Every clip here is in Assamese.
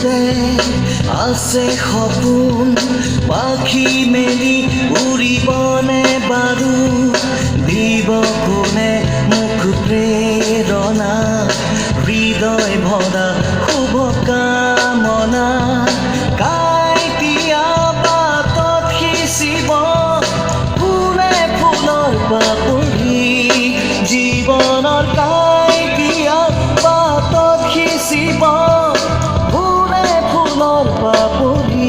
বুকুতে আছে সপোন পাখি মেলি উৰিবনে বাৰু দিব কোনে মোক প্ৰেৰণা হৃদয় ভৰা শুভকামনা কাইটিয়া বাটত সিঁচিব ফুলে ফুলৰ পাপৰি জীৱনৰ কাইটিয়া বাটত সিঁচিব ফুলে ফুলৰ পাপৰি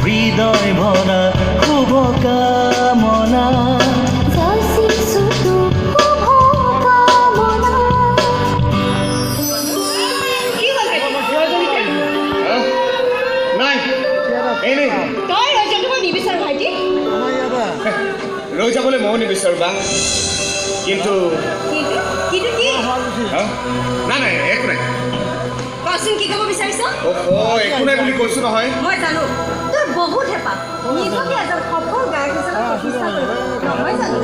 হৃদয় ভৰা শুভকামনা ৰৈ যাবলৈ ময়ো নিবিচাৰোঁ বা কিন্তু নাই নাই একো নাই কচোন কি ক'ব বিচাৰিছ? একো নাই বুলি কৈছোঁ নহয় মই জানো তোৰ বহুত হেঁপাহ নিজকে এজন সফল গায়ক হিচাপে প্ৰতিষ্ঠা কৰিব নহয় জানো?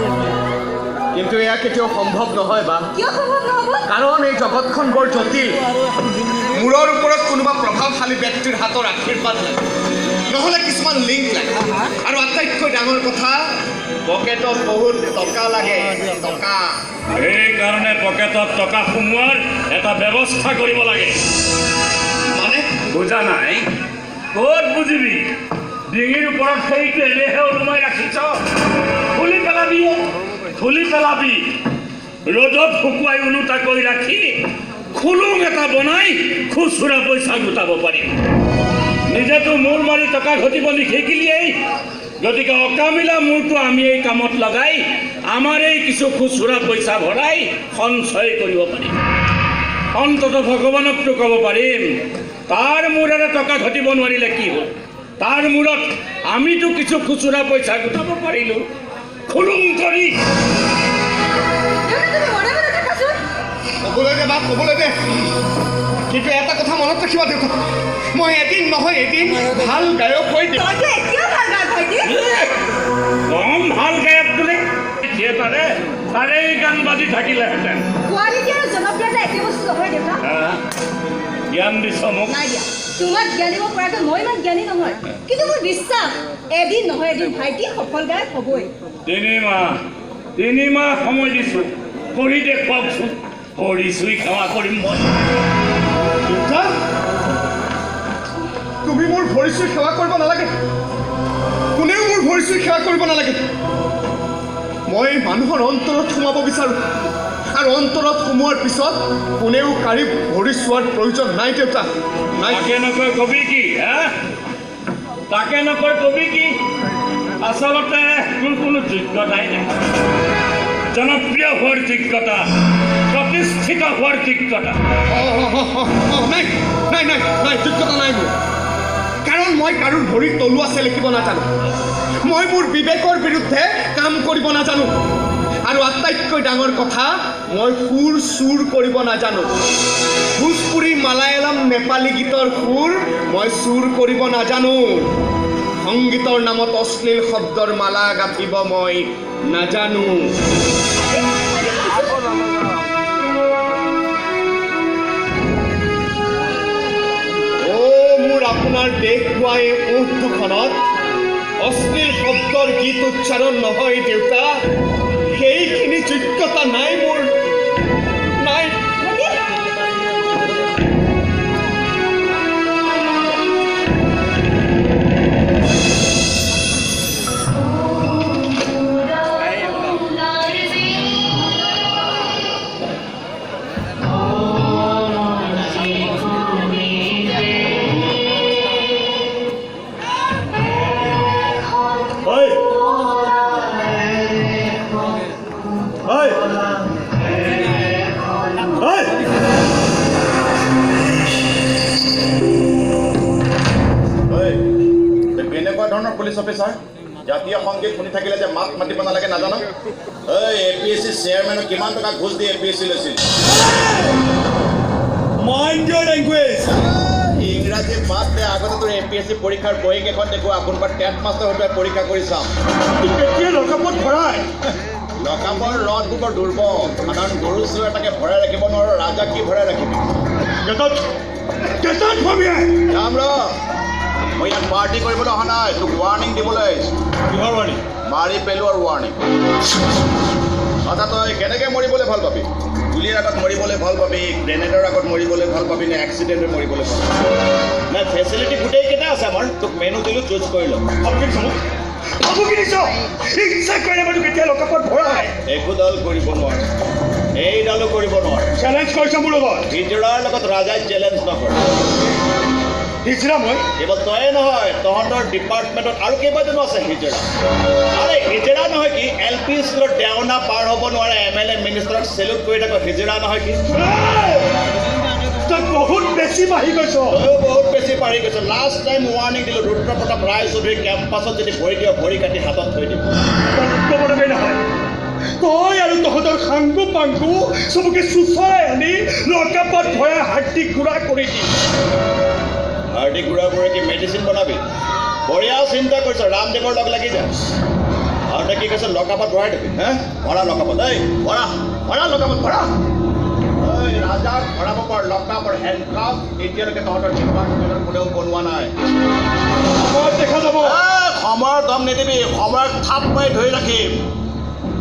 কিন্তু এয়া কেতিয়াও সম্ভৱ নহয় বা কিয় সম্ভৱ নহ'ব? কাৰণ এই জগতখন বৰ জটিল মূৰৰ ওপৰত কোনোবা প্ৰভাৱশালী ব্যক্তিৰ হাতৰ আশীৰ্বাদ লাগে নহ'লে কিছুমান লিংক লাগে আৰু আটাইতকৈ ডাঙৰ কথা পকেটত বহুত টকা লাগে টকা সেইকাৰণে পকেটত টকা সোমোৱাৰ এটা ব্যৱস্থা কৰিব লাগে মানে বুজা নাই ক'ত বুজিবি ডিঙিৰ ওপৰত সেইটো এনেহে ওলোমাই ৰাখিছ খুলি পেলাবি ৰ'দত শুকুৱাই ওলোটাকৈ ৰাখি খুলুং এটা বনাই খুচুৰা পইচা গোটাব পাৰিম নিজেতো মূৰ মাৰি টকা ঘটিব নিশিকিলিয়েই গতিকে অকামিলা মূৰটো আমি এই কামত লগাই আমাৰ এই কিছু খুচুৰা পইচা ভৰাই সঞ্চয় কৰিব পাৰিম অন্ততঃ ভগৱানকতো ক'ব পাৰিম তাৰ মূৰেৰে টকা ঘটিব নোৱাৰিলে কি হ'ল তাৰ মূৰত আমিতো কিছু খুচুৰা পইচা গোটাব পাৰিলোঁ খুলুং কৰি ক'বলৈ দে বা ক'বলৈ দে কিন্তু এটা কথা মনত ৰাখিবা দেউতা মই এদিন নহয় এদিন ভাল গায়ক হৈ দিম তইতো এতিয়াও ভাল গায়ক ভাইটি কম ভাল গায়ক বোলে থিয়েটাৰে তাৰেই গান বাজি থাকিলেহেঁতেন কোৱালিটি আৰু জনপ্ৰিয়তা একে বস্তু নহয় দেউতা জ্ঞান দিছ মোক নাই দিয়া তোমাক জ্ঞানিব পৰাকৈ মই ইমান জ্ঞানী নহয় কিন্তু মোৰ বিশ্বাস এদিন নহয় এদিন ভাইটি সফল গায়ক হ'বই 3 মাহ সময় দিছোঁ কৰি দেখুৱাওকচোন কৰি চুই সেৱা কৰিম মই দেউতা তুমি মোৰ ভৰি চুই সেৱা কৰিব নালাগে কোনেও মোৰ ভৰি চুই সেৱা কৰিব নালাগে মই মানুহৰ অন্তৰত সোমাব বিচাৰোঁ আৰু অন্তৰত সোমোৱাৰ পিছত কোনেও কাঢ়ি ভৰি চোৱাৰ প্ৰয়োজন নাই দেউতা নাই তাকে নকৈ কবি কি তাকে নকৈ কবি কি আচলতে তোৰ কোনো যোগ্যতাই নাই জনপ্ৰিয় হোৱাৰ যোগ্যতা প্ৰতিষ্ঠিত হোৱাৰ যোগ্যতা নাই নাই নাই নাই যোগ্যতা নাই মোৰ কাৰণ মই কাৰোৰ ভৰিত তলুৱা লিখিব নাজানো মই মোৰ বিবেকৰ বিৰুদ্ধে কাম কৰিব নাজানো আৰু আটাইতকৈ ডাঙৰ কথা মই সুৰ চুৰ কৰিব নাজানো ভোজপুৰী মালায়ালাম নেপালী গীতৰ সুৰ মই চুৰ কৰিব নাজানো সংগীতৰ নামত অশ্লীল শব্দৰ মালা গাঁঠিব মই নাজানো মোৰ আপোনাৰ দেশ পোৱা এই ওঠ দুখনত অশ্লীল শব্দৰ গীত উচ্চাৰণ নহয় দেউতা সেইখিনি যোগ্যতা নাই মোৰ নাই পুলিচ অফিচাৰ জাতীয় সংগীত শুনি থাকিলে যে মাত মাতিব নালাগে নাজানো এই APSC চেয়াৰমেনক কিমান টকা ঘোষ দি APSC লৈছিল APSC পৰীক্ষাৰ বহীকেইখন দেখুৱা কোনোবা টেট মাষ্টৰ হতুৱাই পৰীক্ষা কৰি চাম কেতিয়া লকআপত ভৰাই লকআপৰ ৰদবোৰ বৰ দুৰ্বল সাধাৰণ গৰু চৰু এটাকে ভৰাই ৰাখিব নোৱাৰো ৰাজাক কি ভৰাই ৰাখিবি কেছত ভমিয়াই যাম ৰ মই ইয়াত পাৰ্টি কৰিবলৈ অহা নাই তোক ৱাৰ্ণিং দিবলৈ আহিছোঁ কিহৰ বাৰী মাৰি পেলোৱাৰ ৱাৰ্ণিং আচ্ছা তই কেনেকৈ মৰিবলৈ ভাল পাবি গুলিৰ আগত মৰিবলৈ ভাল পাবি গ্ৰেনেডৰ আগত মৰিবলৈ ভাল পাবি নে এক্সিডেণ্টত মৰিবলৈ ভাল পাবি নাই ফেচিলিটি গোটেইকেইটা আছে আমাৰ তোক মেনু দিলোঁ চুজ কৰি ল ইচ্ছা কৰিলে মই কেতিয়া লকআপত ভৰাই একোডাল কৰিব নোৱাৰে এইডালো কৰিব নোৱাৰে চেলেঞ্জ কৰিছ মোৰ লগত হিজৰাৰ লগত ৰাজাই চেলেঞ্জ নকৰে হিজৰা মই কেৱল তয়ে নহয় তহঁতৰ ডিপাৰ্টমেণ্টত আৰু কেইবাজনো আছে হিজৰা আৰে হিজৰা নহয় কি LP স্কুলত দেওনা পাৰ হ'ব নোৱাৰে MLA মিনিষ্টাৰক চেলুট কৰি থাকো হিজৰা নহয় কি তই বহুত বেছি বাঢ়ি গৈছ তয়ো বহুত বেছি পাৰি গৈছ লাষ্ট টাইম ৱাৰ্ণিং দিলোঁ ৰুদ্ৰপ্ৰতাপ ৰায়চৌধুৰী কেম্পাছত যদি ভৰি দিয় ভৰি কাটি হাতত থৈ দিব ক'বলগীয়া নহয় তই আৰু তহঁতৰ সাংগু পাংগু চবকে চুচৰাই আনি লকআপত ভৰাই হাৰ্টি গুড়া কৰি দি হাৰ্ডি গুড়া কৰি কি মেডিচিন বনাবি বঢ়িয়া চিন্তা কৰিছ ৰামদেৱৰ লগ লাগি যা আৰু তই কি কৈছ লকআপত ভৰাই দিবি হে ভৰা লকআপত এই ভৰা লকআপত ভৰা ৰাজাক ভৰাব পাৰ লকআপৰ হেণ্ডকাফ এতিয়ালৈকে তহঁতৰ ডিপাৰ্টমেণ্টত কোনেও বনোৱা নাই সময়ত দেখা যাব সময়ৰ দম নিদিবি সময়ক থাপ মাৰি ধৰি ৰাখিম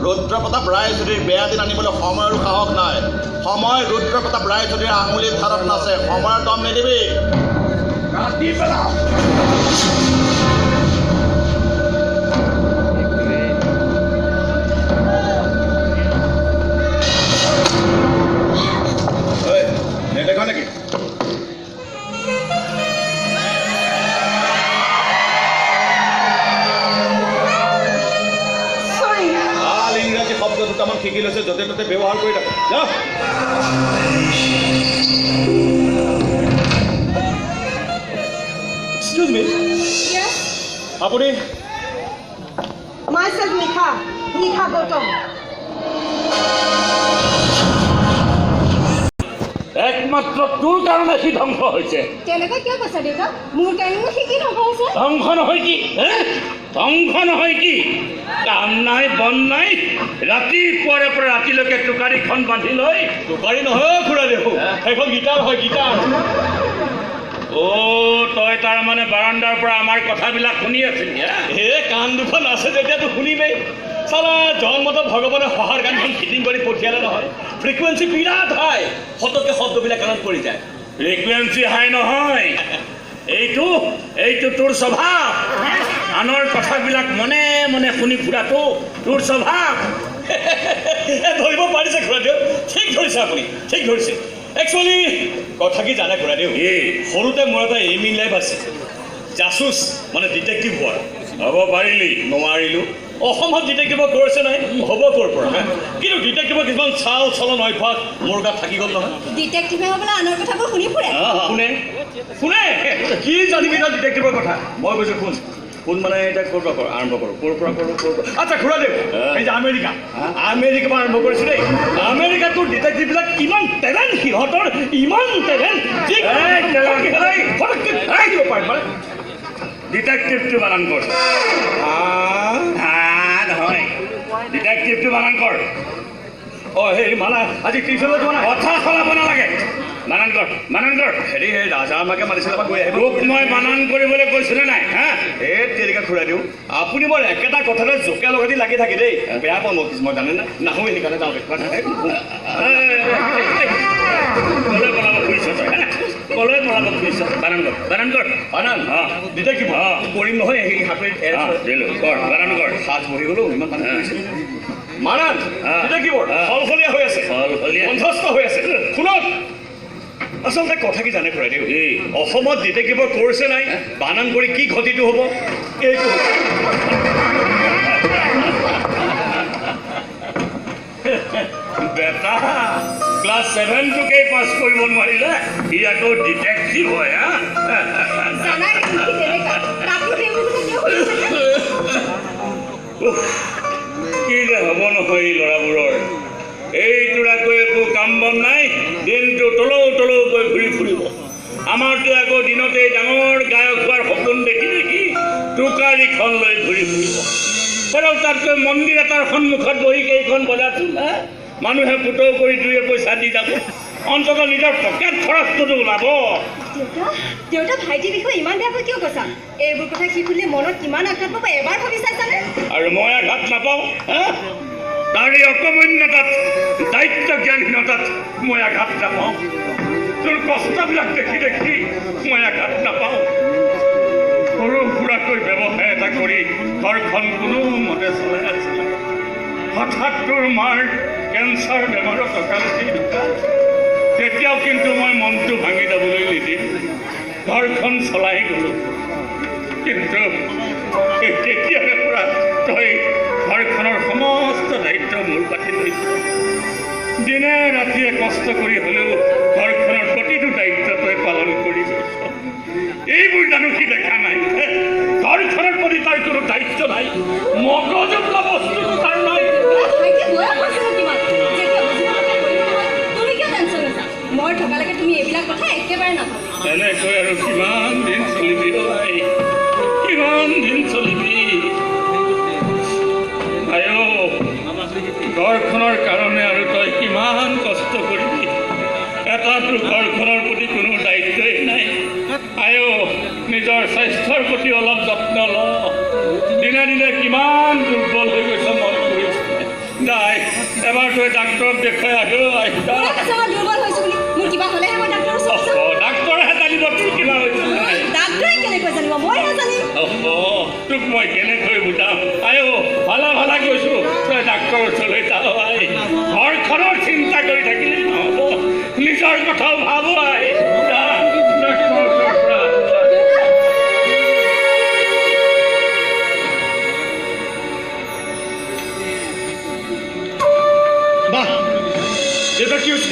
ৰুদ্ৰপ্ৰতাপ ৰায়চৌধুৰীৰ বেয়া দিন আনিবলৈ সময়ৰো সাহস নাই সময় ৰুদ্ৰপ্ৰতাপ ৰায়চৌধুৰীৰ আঙুলিৰ ধাৰত নাছে সময়ৰ দম নিদিবি ৰাতি পেলাও নেদেখা নেকি ভাল ইংৰাজী শব্দ দুটামান শিকি লৈছে য'তে ত'তে ব্যৱহাৰ কৰি থাকো যা এক্সকিউজ মি Yes, আপুনি myself Nikha Gautam. একমাত্ৰ তোৰ কাৰণে সি ধ্বংস হৈছে তেনেকৈ কিয় কৈছা দেউতা মোৰ কাৰণে মই শিকি নকৈছে ধ্বংস নহয় কি ধ্বংস নহয় কি কাম নাই বন নাই ৰাতিপুৱাৰে পৰা ৰাতিলৈকে টোকাৰীখন বান্ধি লৈ টোকাৰী নহয় খুৰা দেহু সেইখন গীটাৰ হয় গীটাৰ তই তাৰমানে বাৰাণ্ডাৰ পৰা আমাৰ কথাবিলাক শুনি আছিলি কাণ দুখন আছে যেতিয়াতো শুনিমেই চালা জন্মত ভগৱানে সহাৰ গানখন ফিটিং কৰি পঠিয়ালে নহয় ফ্ৰিকুৱেঞ্চি বিৰাট হাই সততকৈ শব্দবিলাক কাণত পৰি যায় ফ্ৰিকুৱেঞ্চি হাই নহয় এইটো তোৰ স্বভাৱ আনৰ কথাবিলাক মনে মনে শুনি ফুৰাটো তোৰ স্বভাৱ ধৰিব পাৰিছে খুৰাদেউ ঠিক ধৰিছে আপুনি ঠিক ধৰিছে একচুৱেলি কথা কি জানে খুৰাদেউ সৰুতে মোৰ এটা এইম ইন লাইফ আছে জাচুচ মানে ডিটেক্টিভ হোৱাৰ হ'ব পাৰিলি নোৱাৰিলোঁ অসমত ডিটেক্টিভৰ কৰ্ছে নাই হ'ব ক'ৰ পৰা কিন্তু ডিটেক্টিভৰ কিছুমান চাল চলন অভ্যাস মোৰ গাত থাকি গ'ল নহয় ডিটেক্টিভে হ'বলৈ আনৰ কথাবোৰ শুনি ফুৰে শুনে কি জানিবি তই ডিটেক্টিভৰ কথা মই কৈছোঁ শুন মানে এতিয়া ক'ৰ পৰা আৰম্ভ কৰোঁ ক'ৰ পৰা আচ্ছা খুৰাদেউ এই যে আমেৰিকাৰ পৰা আৰম্ভ কৰিছোঁ দেই আমেৰিকাটোৰ ডিটেক্টিভবিলাক কিমান টেলেণ্ট সিহঁতৰ ইমান টেলেণ্ট ডিটেক্টিভটো বানান কৰ নহয় ডিটেক্টিভটো বানান কৰ হেৰি মানা আজি টিউশ্যনত যোৱা নাই কথা সলাব নালাগে বানান কৰ হেৰি সেই ৰাজা আমাকে মাতিছিলে গৈ আহিব তোক মই বানান কৰিবলৈ কৈছোনে নাই এই তেনেকৈ খুৰাই দিওঁ আপুনি মই একেটা কথাতে জোকে লগতে লাগি থাকে দেই বেয়া পাওঁ মই কিছু মই জানে না নাহোঁ সেইকাৰণে যাওঁ কলৈ বনাব খুজিছ তই কলৈ বনাব খুজিছ বানান কৰ ডিটেক্টিভ কৰিম নহয় সেই হাতত দিলোঁ কৰ বানান কৰ সাজ বহি গ'লো ইমান মানুহ কৰিছে মানান ডিটেক্টিভৰ সলসলীয়া হৈ আছে কণ্ঠস্থ হৈ আছে শুনক আচলতে কথা কি জানে খুৰাদেউ অসমত ডিটেক্টিভৰ কৰ্ছে নাই বানান কৰি কি ক্ষতিটো হ'ব এইটো বেটা ক্লাছ 7টোকে পাছ কৰিব নোৱাৰিলে সি আকৌ ডিটেক্টিভ হয় জানাই দেখোন কি তেনেকুৱা তাকো সেইবোৰ কিয় কি যে হ'ব নহয় এই ল'ৰাবোৰৰ এইটোৰ আকৌ একো কাম বন নাই দিনটো তলৌ তলৌকৈ ঘূৰি ফুৰিব আমাৰতো আকৌ দিনতে ডাঙৰ গায়ক হোৱাৰ সপোন টোকাৰীখন লৈ ঘূৰি ফুৰিব আৰু তাতকৈ মন্দিৰ এটাৰ সন্মুখত বহি কেইখন বজাৰটো মানুহে পুতৌ কৰি 2 পইচা দি যাব অন্ততঃ নিজৰ পকেট খৰচটোতো ওলাব দেউতা ভাইটিৰ বিষয়ে ইমান বেয়াকৈ কিয় কৈছা এইবোৰ কথা সি শুনিলে মনত কিমান আঘাত পাব এবাৰ ভাবি চাইছানে আৰু মই আঘাত নাপাওঁ তাৰ এই অকমন্যতাত দায়িত্ব জ্ঞানহীনতাত মই আঘাত নাপাওঁ তোৰ কষ্টবিলাক দেখি দেখি মই আঘাত নাপাওঁ সৰু সুৰাকৈ ব্যৱসায় এটা কৰি ঘৰখন কোনোমতে চলাই আছিল হঠাৎ তোৰ মাৰ কেঞ্চাৰ বেমাৰত অকালতে ঢুকাল তেতিয়াও কিন্তু মই মনটো ভাঙি যাবলৈ নিদিম ঘৰখন চলাই গ'লোঁ কিন্তু তেতিয়াৰে পৰা তই ঘৰখনৰ সমস্ত দায়িত্ব মোৰ পাতি লৈছ দিনে ৰাতিয়ে কষ্ট কৰি হ'লেও ঘৰখনৰ প্ৰতিটো দায়িত্ব তই পালন কৰি গৈছ এইবোৰ জানো কি দেখা নাই ঘৰখনৰ প্ৰতি তাৰ কোনো দায়িত্ব নাই মগজু বোলা বস্তুটো তাৰ নাই মই থকালৈকে তুমি এইবিলাক কথা একেবাৰে নাভাবি এনেকৈ আৰু কিমান দিন চলিবি ভাই কিমান দিন চলিবি আয়ো ঘৰখনৰ কাৰণে আৰু তই কিমান কষ্ট কৰিবি এটাতো ঘৰখনৰ প্ৰতি কোনো দায়িত্বই নাই আয়ো নিজৰ স্বাস্থ্যৰ প্ৰতি অলপ যত্ন ল দিনে দিনে কিমান দুৰ্বল হৈ গৈছ মন কৰিছে নাই এবাৰ তই ডাক্তৰক দেখুৱাই আহিবা দুৰ্বল হৈছো বুলি মোৰ কিবা হ'লেহে মই ডাক্তৰৰ ওচৰত যাম ডাক্তৰহে জানিব তোৰ কিবা হৈছে নাই ডাক্তৰে কেনেকৈ জানিব মইহে জানিম তোক মই কেনেকৈ বুজাম আয়ো ভালা ভালা কৈছো তই ডাক্তৰৰ ওচৰলৈ যাওঁ আই ঘৰখনৰ চিন্তা কৰি থাকিলে নহ'ব নিজৰ কথাও ভাব আই বাহ দেউতা কি হৈছে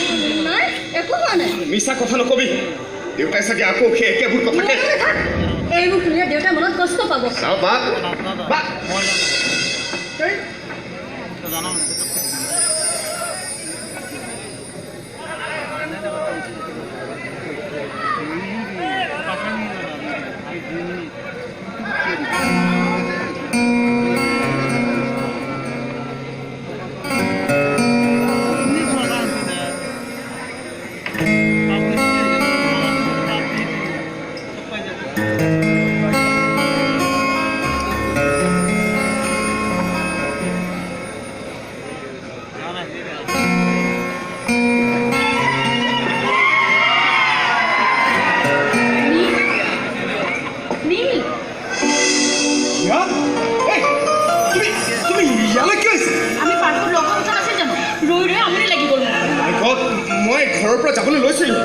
নাই একো হোৱা নাই মিছা কথা নকবি দেউতাই চাগে আকৌ সেই একেবোৰ কথাকে এইবোৰ শুনিলে দেউতাৰ মনত কষ্ট পাব চাওঁ বা বা মই ঘৰৰ পৰা যাবলৈ লৈছিলোঁ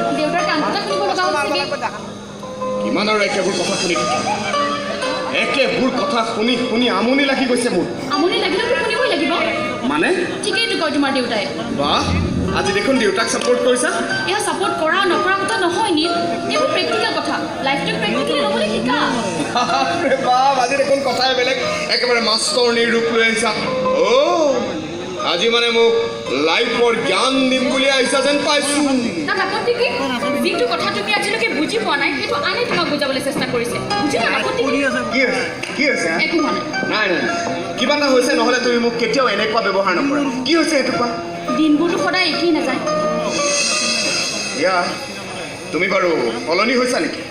কিমান আৰু একেবোৰ কথা শুনি থাকিম একেবোৰ কথা শুনি শুনি আমনি লাগি গৈছে মোৰ আমনি লাগিলেতো শুনিবই লাগিব মানে ঠিকেইতো কয় তোমাৰ দেউতাই বাহ আজি দেখোন দেউতাক ছাপোৰ্ট কৰিছা এয়া ছাপোৰ্ট কৰা নকৰা কথা নহয় নীল এইবোৰ প্ৰেক্টিকেল কথা লাইফটোক প্ৰেক্টিকেলি ল'বলৈ শিকা বাপ আজি দেখোন কথাই বেলেগ একেবাৰে মাষ্টৰনীৰ ৰূপ লৈ আহিছা আজি মানে মোক লাইফৰ জ্ঞান দিম বুলি আহিছা যেন পাইছো তাত আপত্তি কি যিটো কথা তুমি আজিলৈকে বুজি পোৱা নাই সেইটো আনে তোমাক বুজাবলৈ চেষ্টা কৰিছে বুজি পোৱা আপত্তি কি হৈছে একো হোৱা নাই নাই কিবা এটা হৈছে নহ'লে তুমি মোক কেতিয়াও এনেকুৱা ব্যৱহাৰ নকৰা কি হৈছে সেইটো কোৱা দিনবোৰতো সদায় একেই নাযায় ইয়া তুমি বাৰু সলনি হৈছা নেকি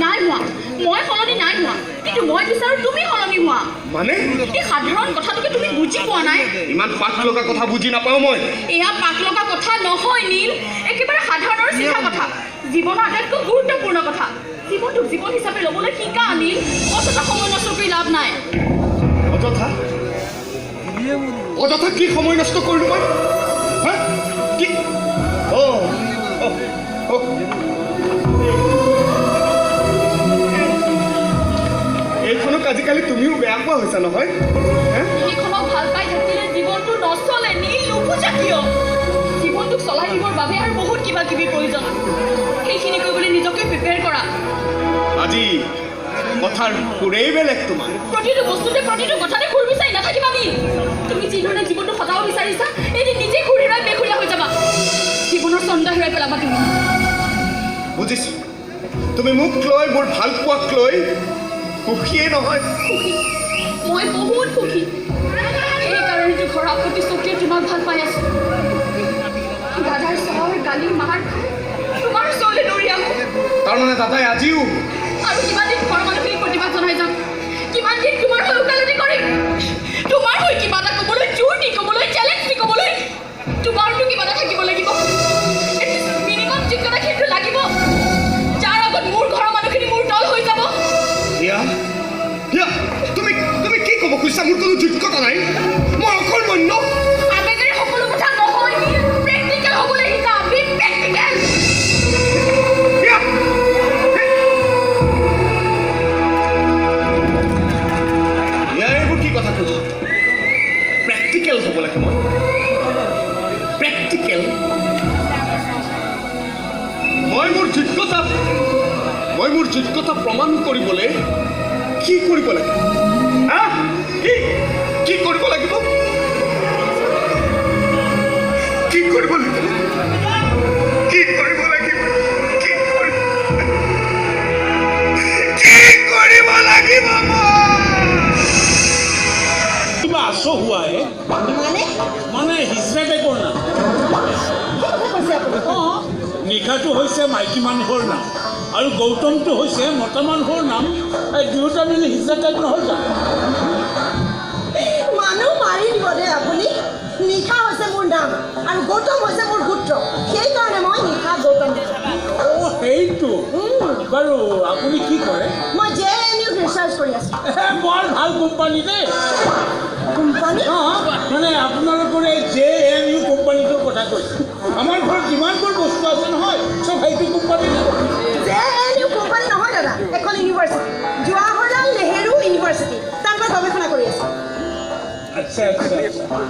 নাই হোৱা মই সলনি নাই হোৱা কিন্তু মই বিচাৰোঁ তুমি সলনি হোৱা মানে এই সাধাৰণ কথাটোকে তুমি বুজি পোৱা নাই ইমান পাক লগা কথা বুজি নাপাওঁ মই এয়া পাক লগা কথা নহয় নীল একেবাৰে সাধাৰণৰ চিধা কথা জীৱনৰ আটাইতকৈ গুৰুত্বপূৰ্ণ কথা জীৱনটোক জীৱন হিচাপে ল'বলৈ শিকা নীল অযথা সময় নষ্ট কৰি লাভ নাই অযথা কি সময় নষ্ট কৰিলোঁ মই হা কি এইখনক আজিকালি তুমিও বেয়া পোৱা হৈছা নহয় সেইখনক ভাল পাই থাকিলে জীৱনটো নচলে নীল নুবুজা কিয় জীৱনটোক চলাই নিবৰ বাবে আৰু বহুত কিবা কিবি প্ৰয়োজন সেইখিনি কৰিবলৈ নিজকে প্ৰিপেয়াৰ কৰা আজি কথাৰ সুৰেই বেলেগ তোমাৰ প্ৰতিটো বস্তুতে প্ৰতিটো কথাতে সুৰ বিচাৰি নাথাকিবা নীল তুমি যিধৰণে জীৱনটো সজাব বিচাৰিছা এদিন নিজে সুৰ হেৰাই বেখুৰীয়া হৈ যাবা জীৱনৰ চন্দা হেৰাই পেলাবা তুমি বুজিছোঁ তুমি মোক লৈ মোৰ ভাল পোৱাক লৈ সুখীয়ে নহয় সুখী মই বহুত সুখী সেইকাৰণেতো ঘৰৰ প্ৰতি চকীয়ে তোমাক ভাল পাই আছো দাদাৰ চহৰ গালি মাৰ তোমাৰ ওচৰলৈ দৌৰি আহো তাৰমানে দাদাই আজিও আৰু কিমান দিন ঘৰৰ মানুহখিনিক প্ৰতিবাদ জনাই যাম কিমান দিন তোমাৰ হৈ ওকালতি কৰিম তোমাৰ হৈ কিবা এটা ক'বলৈ জোৰ দি ক'বলৈ চেলেঞ্জ দি ক'বলৈ তোমাৰতো কিবা এটা থাকিব লাগিব মিনিমাম যোগ্যতাখিনিতো লাগিব যাৰ আগত মোৰ ঘৰৰ মানুহখিনি মোৰ দল হৈ যাব হিয়া হিয়া তুমি কি ক'ব খুজিছা মোৰ কোনো যোগ্যতা নাই মই অকৰ্মণ্য আবেগেৰে সকলো কথা নহয় প্ৰেক্টিকেল হ'বলৈ শিকা বি প্ৰেক্টিকেল হিয়া হিয়া এইবোৰ কি কথা কৈছা প্ৰেক্টিকেল হ'ব লাগে মই প্ৰেক্টিকেল মই মোৰ যোগ্যতা প্ৰমাণ কৰিবলৈ কি কৰিব লাগিব হা কি কৰিব লাগিব কি কৰিব লাগিব কি কৰিব লাগিব কি কৰিব লাগিব কিবা আছো হোৱাই মানে হিজৰা টাইপৰ নাম নিশাটো হৈছে মাইকী মানুহৰ নাম আৰু গৌতমটো হৈছে মতা মানুহৰ নাম এই দুয়োটা মিলি হিজৰা টাইপ নহয় জানো মানুহ মাৰি দিব দে আপুনি নিশা হৈছে মোৰ নাম আৰু গৌতম হৈছে মোৰ গোত্ৰ সেইকাৰণে মই নিশা গৌতম অঁ সেইটো বাৰু আপুনি কি কৰে মই JNU ৰিচাৰ্চ কৰি আছোঁ বৰ ভাল কোম্পানী দেই কোম্পানী অঁ মানে আপোনালোকৰ এই JNU কোম্পানীটোৰ কথা কৈছোঁ আমাৰ ঘৰত যিমানবোৰ বস্তু আছে নহয় চব সেইটো কোম্পানী JNU কোম্পানী নহয় দাদা এখন ইউনিভাৰ্চিটি জৱাহৰলাল নেহেৰু ইউনিভাৰ্চিটি তাৰ পৰা গৱেষণা কৰি আছোঁ আচ্ছা আচ্ছা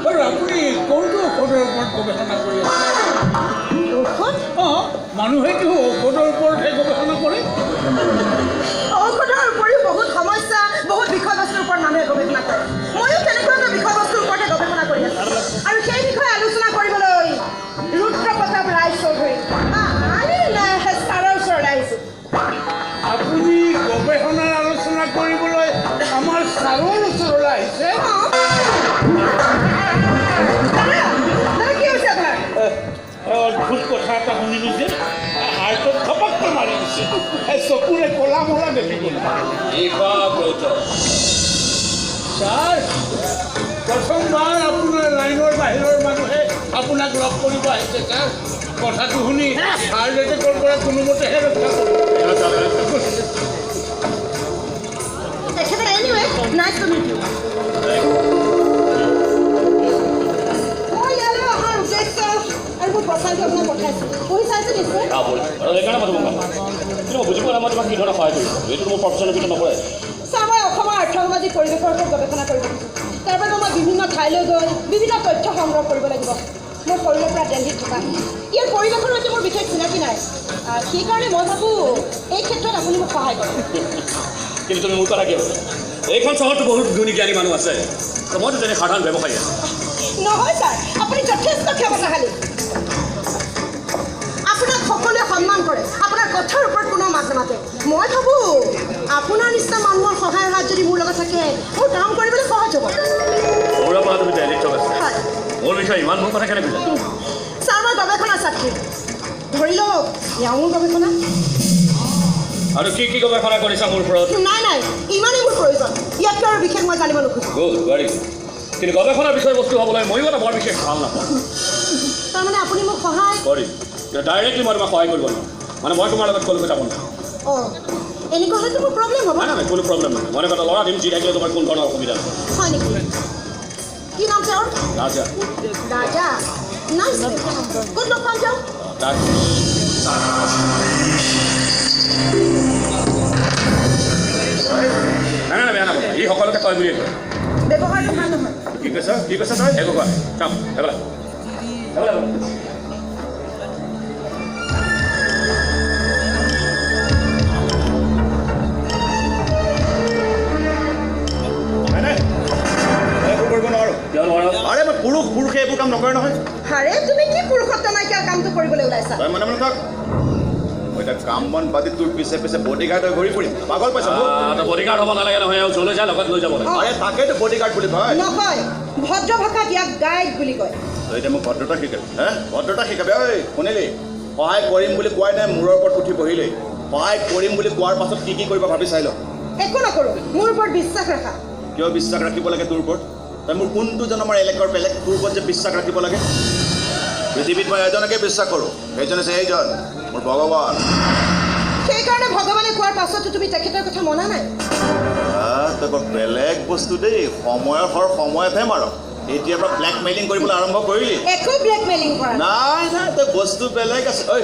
বাৰু আপুনি কোনটো ঔষধৰ ওপৰত গৱেষণা কৰি আছে ঔষধ অঁ মানুহেতো ঔষধৰ ওপৰতহে গৱেষণা কৰে ঔষধৰ উপৰিও বহুত সমস্যা বহুত বিষয়বস্তুৰ ওপৰত মানুহে গৱেষণা কৰে ময়ো তেনেকুৱা এটা বিষয়বস্তুৰ ওপৰতে গৱেষণা কৰি আছোঁ আৰু সেই বিষয়ে আলোচনা কৰিবলৈ ৰুদ্ৰ প্ৰতাপ ৰায় চৌধুৰী ছাৰৰ ওচৰলৈ আহিছোঁ আপুনি গৱেষণাৰ আলোচনা কৰিবলৈ আমাৰ ছাৰৰ ওচৰলৈ আহিছে দাদা কি হৈছে আপোনাৰ অদ্ভুত কথা এটা শুনিলোঁ যে হাৰ্টত খপককৈ মাৰি দিছে চকুৰে ক'লা মলা দেখি গ'ল ছাৰ প্ৰথমবাৰ আপোনাৰ লাইনৰ বাহিৰৰ মানুহে আপোনাক লগ কৰিব আহিছে ছাৰ কথাটো শুনি হাৰ্ট এটেকৰ পৰা কোনোমতেহে ৰক্ষা কৰিব তেখেতে anyway nice to meet you মই ইয়ালৈ অহাৰ উদ্দেশ্য আৰু মোৰ প্ৰফাইলটো আপোনাক পঠাইছোঁ পঢ়ি চাইছে নিশ্চয় সেইকাৰণে মাতিব কিন্তু মই বুজি পোৱা নাই মই তোমাক কি ধৰণে সহায় কৰিম এইটো মোৰ প্ৰফেশ্যনৰ ভিতৰত নপৰে ছাৰ মই অসমৰ আৰ্থসামাজিক পৰিৱেশৰ ওপৰত গৱেষণা কৰিব খুজিছোঁ তাৰ বাবে মই বিভিন্ন ঠাইলৈ গৈ বিভিন্ন তথ্য সংগ্ৰহ কৰিব লাগিব মোৰ সৰুৰে পৰা দিল্লীত থকা ইয়াৰ পৰিৱেশৰ সৈতে মোৰ বিশেষ চিনাকি নাই সেইকাৰণে মই ভাবোঁ এই ক্ষেত্ৰত আপুনি মোক সহায় কৰে কিন্তু তুমি মোৰ কথা কি হ'ব এইখন চহৰতো বহুত গুণী জ্ঞানী মানুহ আছে মইতো তেনে সাধাৰণ ব্যৱসায়ী আছোঁ নহয় ছাৰ আপুনি যথেষ্ট ক্ষমতাশালী আপোনাক সকলোৱে সন্মান কৰে আপোনাৰ কথাৰ ওপৰত কোনো মাত নামাতে মই ভাবোঁ আপোনাৰ নিচিনা মানুহৰ সহায়ৰ হাত যদি মোৰ লগত থাকে মোৰ কাম কৰিবলৈ সহজ হ'ব সৰুৰে পৰা তুমি দিল্লীত থকা হয় মোৰ বিষয়ে ইমান মোৰ কথা কেনেকৈ বুজা ছাৰ মই গৱেষণা ছাত্ৰী ধৰি লওক এয়া মোৰ গৱেষণা আৰু কি কি গৱেষণা কৰিছা মোৰ ওপৰত নাই ইমানেই মোৰ প্ৰয়োজন ইয়াতকৈ আৰু বিশেষ মই জানিব নোখোজোঁ গুড ভেৰি গুড কিন্তু গৱেষণাৰ বিষয়বস্তু হ'বলৈ ময়ো এটা বৰ বিশেষ ভাল নাপাওঁ তাৰমানে আপুনি মোক সহায় কৰিম ডাইৰেক্টলি মই তোমাক সহায় কৰিব নোৱাৰোঁ মানে মই তোমাৰ লগত কলকাতা বন্ধ অঁ এনেকুৱা হ'লেতো মোৰ প্ৰব্লেম হ'ব নাই কোনো প্ৰব্লেম নহয় মই এটা ল'ৰা দিম যি থাকিলে তোমাৰ কোনো ধৰণৰ অসুবিধা নহয় হয় নেকি কি নাম তেওঁৰ ৰাজা ৰাজা নাইচ ক'ত লগ পাম তেওঁ নাই বেয়া নাপাবা ই সকলোকে তই বুলিয়ে কয় ব্যৱহাৰটো ভাল নহয় কি কৈছা তই একো কোৱা কাম সেইবিলাক কৰিব নোৱাৰোঁ কিয় নোৱাৰা আৰে মই পুৰুষে এইবোৰ কাম নকৰে নহয় আৰে তুমি কি পুৰুষত্ব নাইকিয়া কামটো কৰিবলৈ ওলাইছা তই মনে মনে থাক মই এতিয়া কাম বন বাদি তোৰ পিছে পিছে বডিগাৰ্ড হৈ ঘূৰি ফুৰিম পাগল পাইছ বডিগাৰ্ড হ'ব নালাগে নহয় আৰু য'লৈ যায় লগত লৈ যাব লাগে আৰে তাকেতো বডিগাৰ্ড বুলি কয় নহয় ভদ্ৰ ভাষাত ইয়াক গাইড বুলি কয় তই এতিয়া মোক ভদ্ৰতা শিকাবি ভদ্ৰতা শিকাবি ঐ শুনিলি সহায় কৰিম বুলি কোৱাই নাই মূৰৰ ওপৰত উঠি বহিলেই সহায় কৰিম বুলি কোৱাৰ পাছত কি কৰিব ভাবি চাই ল একো নকৰোঁ মোৰ ওপৰত বিশ্বাস ৰাখা কিয় বিশ্বাস ৰাখিব লাগে তোৰ ওপৰত তই মোৰ কোনটো জনমৰ এলেকাৰ বেলেগ তোৰ ওপৰত যে বিশ্বাস ৰাখিব লাগে পৃথিৱীত মই এজনকে বিশ্বাস কৰোঁ সেইজন হৈছে এইজন মোৰ ভগৱান সেইকাৰণে ভগৱানে কোৱাৰ পাছতো তুমি তেখেতৰ কথা মনা নাই তই বৰ বেলেগ বস্তু দেই সময়ৰ হৰ সময়তহে মাৰ এতিয়াৰ পৰা ব্লেকমেইলিং কৰিবলৈ আৰম্ভ কৰিলি একো ব্লেকমেইলিং কৰা নাই নাই তই বস্তু বেলেগ আছে ঐ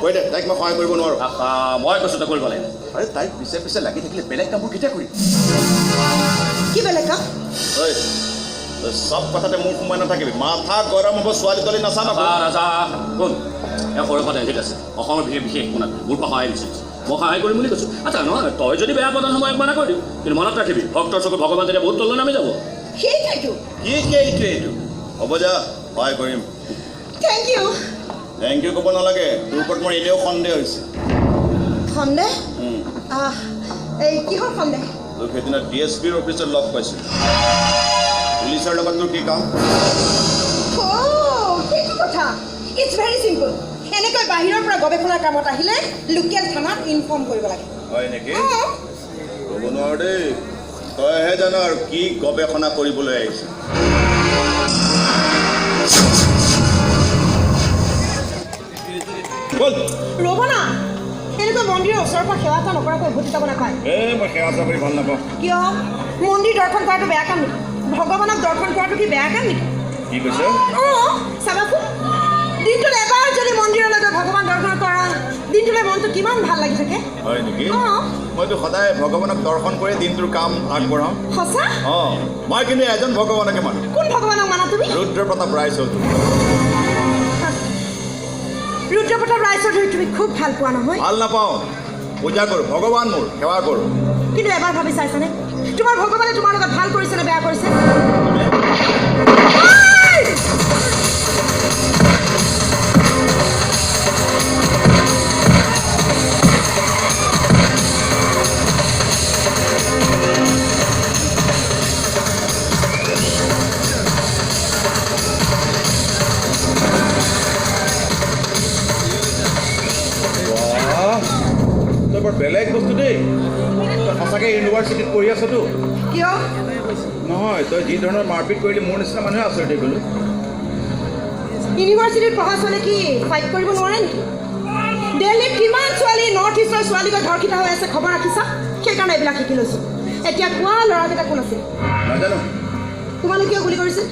কৈ দে তাইক মই সহায় কৰিব নোৱাৰোঁ মই কৈছোঁ তই কৰিব লাগে আৰে তাইক পিছে পিছে লাগি থাকিলে বেলেগ কামবোৰ কেতিয়া কৰিম কি বেলেগ কাম ঐ তই চব কথাতে মোৰ সোমাই নাথাকিবি মাথা গৰম হ'ব ছোৱালী তোৱালী নাচাম আকৌ ৰাজা কোন এয়া সৰু কথা ঠিক আছে অসমৰ বিশেষ একো নাই মোৰ পৰা সহায় বিচাৰিছোঁ মই সহায় কৰিম বুলি কৈছোঁ আচ্ছা নহয় তই যদি বেয়া প্ৰদান সময় মানা কৰি দিওঁ কিন্তু মনত ৰাখিবি ভক্তৰ চকুত ভগৱান তেতিয়া বহুত তললৈ নামি যাব সেইটোৱেইটো এইটো হ'ব যা সহায় কৰিম থেংক ইউ থেংক ইউ ক'ব নালাগে তোৰ ওপৰত মোৰ এনেও সন্দেহ হৈছে সন্দেহ এই কিহৰ সন্দেহ তোক সেইদিনা DSPৰ অফিচত লগ পাইছোঁ পুলিচৰ লগত তোৰ কি কাম সেইটো কথা ইটছ ভেৰি চিম্পল এনেকৈ বাহিৰৰ পৰা গৱেষণাৰ কামত আহিলে লোকেল থানাত ইনফৰ্ম কৰিব লাগে হয় নেকি ক'ব নোৱাৰো দেই তইহে জান আৰু কি গৱেষণা কৰিবলৈ আহিছে বল ৰ'ব না এনেকৈ মন্দিৰৰ ওচৰৰ পৰা সেৱা এটা নকৰাকৈ উভতি যাব নাপায় মই সেৱা চেৱা কৰি ভাল নাপাওঁ কিয় মন্দিৰ দৰ্শন কৰাটো বেয়া কাম নেকি ভগৱানক দৰ্শন কৰাটো কি বেয়া কাম নেকি কি কৈছে চাবাচোন দিনটোত এবাৰ যদি মন্দিৰলৈ গৈ ভগৱান দৰ্শন কৰা দিনটোলৈ মনটো কিমান ভাল লাগি থাকে হয় নেকি মইতো সদায় ভগৱানক দৰ্শন কৰি দিনটোৰ কাম আগবঢ়াওঁ সঁচা মই কিন্তু এজন ভগৱানকে মানো কোন ভগৱানক মানা তুমি ৰুদ্ৰ প্ৰতাপ ৰায়চৌধুৰী ৰুদ্ৰ প্ৰতাপ ৰায়চৌধুৰী তুমি খুব ভাল পোৱা নহয় ভাল নাপাওঁ পূজা কৰোঁ ভগৱান মোৰ সেৱা কৰোঁ কিন্তু এবাৰ ভাবি চাইছানে তোমাৰ ভগৱানে তোমাৰ লগত ভাল কৰিছে নে বেয়া কৰিছে তই বৰ বেলেগ বস্তু দেই তই সঁচাকৈ ইউনিভাৰ্চিটিত পঢ়ি আছতো কিয় নহয় তই যি ধৰণৰ মাৰপিট কৰিলি মোৰ নিচিনা মানুহে আচৰিত হৈ গ'লো ইউনিভাৰ্চিটিত পঢ়া ছোৱালী কি ফাইট কৰিব নোৱাৰে নেকি দিল্লীত কিমান ছোৱালী নৰ্থ ইষ্টৰ ছোৱালীগৈ ধৰ্ষিত হৈ আছে খবৰ ৰাখিছা সেইকাৰণে এইবিলাক শিকি লৈছোঁ এতিয়া কোৱা ল'ৰাকেইটা কোন আছিল নাজানো তোমালোক কিয় গুলি কৰিছিল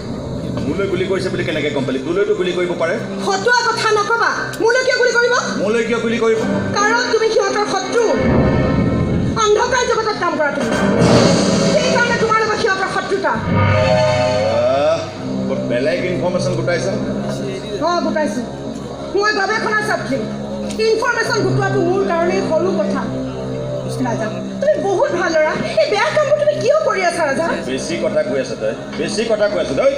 মোলৈ গুলি কৰিছে বুলি কেনেকৈ গম পালি তোলৈতো গুলি কৰিব পাৰে ফটোৱা কথা নকবা মোলৈ কিয় গুলি কৰিব মোলৈ কিয় গুলি কৰিব কাৰণ তুমি সিহঁতৰ শত্ৰু অন্ধকাৰ জগতত কাম কৰা তুমি সেইকাৰণে তোমাৰ লগত সিহঁতৰ শত্ৰুতা বৰ বেলেগ ইনফৰ্মেশ্যন গোটাইছা গোটাইছোঁ মই গৱেষণা ছাত্ৰী ইনফৰ্মেশ্যন গোটোৱাটো মোৰ কাৰণেই সৰু কথা ৰাজা তুমি বহুত ভাল ল'ৰা এই বেয়া কামবোৰ তুমি কিয় কৰি আছা ৰাজা বেছি কথা কৈ আছ তই বেছি কথা কৈ আছ তই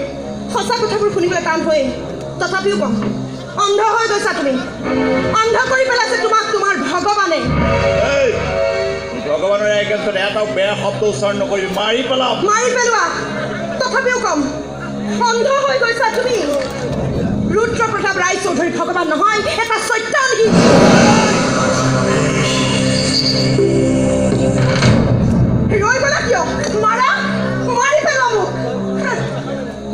সঁচা কথাবোৰ শুনিবলৈ টান হয় তথাপিও কম অন্ধ হৈ গৈছা তুমি অন্ধ কৰি পেলাইছে তোমাক তোমাৰ ভগৱানে ভগৱানৰ এগেইনষ্টত এটাও বেয়া শব্দ উচ্চাৰণ নকৰিবি মাৰি পেলাম মাৰি পেলোৱা তথাপিও কম অন্ধ হৈ গৈছা তুমি ৰুদ্ৰ প্ৰতাপ ৰায়চৌধুৰী ভগৱান নহয় এটা সত্যাগ্ৰহী ৰৈ গ'লা কিয় মাৰা মাৰি পেলোৱা মোক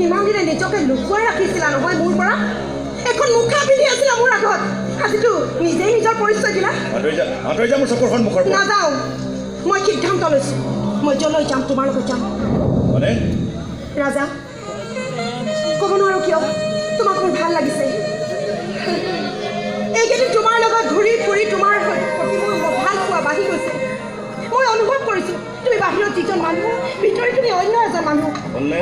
ইমান দিনে নিজকে লুকুৱাই ৰাখিছিলা নহয় মোৰ পৰা এখন মুখা পিন্ধি আছিলা মোৰ আগত আজিতো নিজেই নিজৰ পৰিচয় দিলা আঁতৰি যা মোৰ চকুৰ সন্মুখৰ পৰা নাযাওঁ মই সিদ্ধান্ত লৈছোঁ মই য'লৈ যাম তোমাৰ লগত যাম মানে ৰাজা ক'ব নোৱাৰোঁ কিয় তোমাক মোৰ ভাল লাগিছে এইকেইদিন তোমাৰ লগত ঘূৰি ফুৰি তোমাৰ প্ৰতি মোৰ ভাল পোৱা বাঢ়ি গৈছে মই অনুভৱ কৰিছোঁ তুমি বাহিৰত যিজন মানুহ ভিতৰি তুমি অন্য এজন মানুহ হ'লনে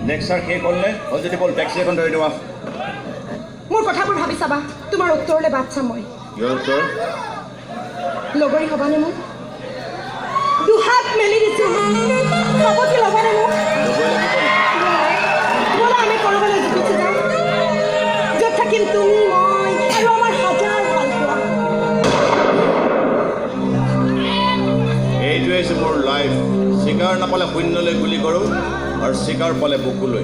নেক্সাৰ শেষ হ'লনে হ'ল যদি ব'ল টেক্সি এখন ধৰি দিওঁ মোৰ কথাবোৰ ভাবি চাবা তোমাৰ উত্তৰলৈ বাট চাম মই লগৰী হ'বানে মোক দুহাত মেলি দিছোঁ চবতে ল'বানে মোক ব'লা আমি ক'ৰবালৈ গুচি যাওঁ য'ত থাকিম তুমি মই আৰু আমাৰ হাজাৰ ভাল পোৱা চিকাৰ নাপালে শূন্যলৈ গুলি কৰোঁ আৰু চিকাৰ পালে বুকুলৈ